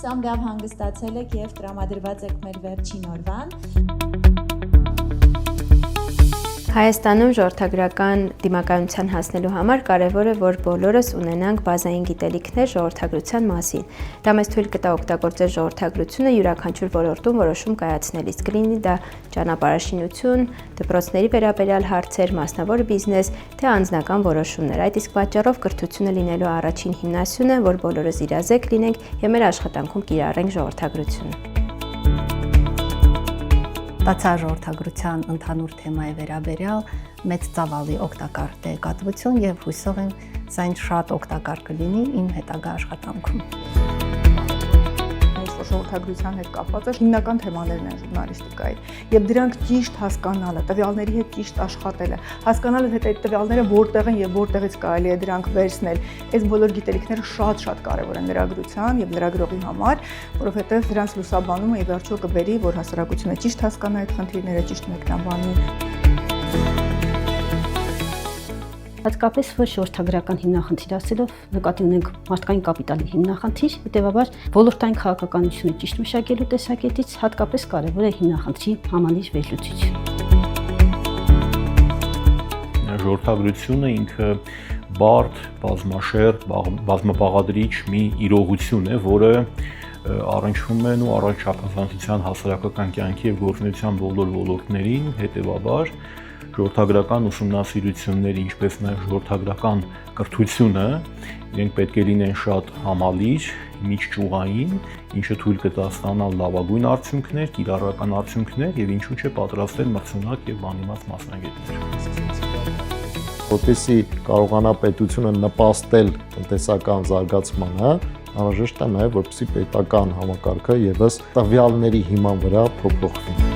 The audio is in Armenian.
Հուսով հանգստացել եք և տրամադրված եք մեր վերջին օրվան։ Հայաստանում ժողովրդագրական դիմակայունության հասնելու համար կարևոր է, որ բոլորս ունենանք բազային գիտելիքներ ժողովրդագրության մասին։ Դա մեզ թույլ կտա օգտագործել ժողովրդագրությունը յուրաքանչյուր ոլորտում որոշում կայացնելիս, կլինի դա ճանապարհաշինություն, դպրոցների վերաբերյալ հարցեր, մասնավոր բիզնես, թե անձնական որոշումներ։ Այդ իսկ պատճառով կրթությունը լինելու առաջին հիմնասյունը, որ բոլորս իրազեկ լինենք և մեր աշխատանքում կիրառենք ժողովրդագրությունը։ Բացառ ժողովրդագրության ընդհանուր թեմայի վերաբերյալ մեծ ծավալի օգտակար տեղեկատվություն եւ հույսով եմ սա ինչ շատ օգտակար կլինի իմ հետագա աշխատանքում։ Ժողովրդագրության հետ կապված հիմնական թեմաներն են ժուրնալիստիկայի եւ դրանք ճիշտ հասկանալը, տվյալների հետ ճիշտ աշխատելը, հասկանալը թե այդ տվյալները որտեղ են եւ որտեղից կարելի է դրանք վերցնել։ Այս բոլոր գիտելիքները շատ կարեւոր են լրագրության եւ լրագրողի համար, որովհետեւ դրանց լուսաբանումը ի վերջո կբերի, որ հասարակությունը ճիշտ հասկանա այդ խնդիրները, ճիշտ մեկնաբանի։ Հատկապես որ ժողովրդագրական հիմնախնդիր ասելով նկատի ունենք մարդկային կապիտալի հիմնախնդիր, հետևաբար ոլորտային քաղաքականությունը ճիշտ մշակելու տեսակետից հատկապես կարևոր է հիմնախնդրի համալիր վերլուծությունը։ Ժողովրդագրությունը ինքը բարդ, բազմաշերտ, բազմաբաղադրիչ մի իրողություն է, որը առնչվում է ու առողջապահության հասարակական կյանքի եւ գործունեության բոլոր ոլորտներին, հետևաբար ժողովրդագրական ուսումնասիրությունները, ինչպես նաև ժողովրդագրական կրթությունը, իրենք պետք է լինեն շատ համալիր, միջճյուղային, ինչը թույլ կտա ստանալ լավագույն արդյունքներ, կիրառական արդյունքներ եւ ինչու՞ չէ պատրաստել մրցունակ եւ անիմաց մասնագետներ։ Որպեսզի կարողանա պետությունը նպաստել տնտեսական զարգացմանը, անհրաժեշտ է նաև որպեսզի պետական համակարգը եւս տվյալների հիման վրա փոփոխվի։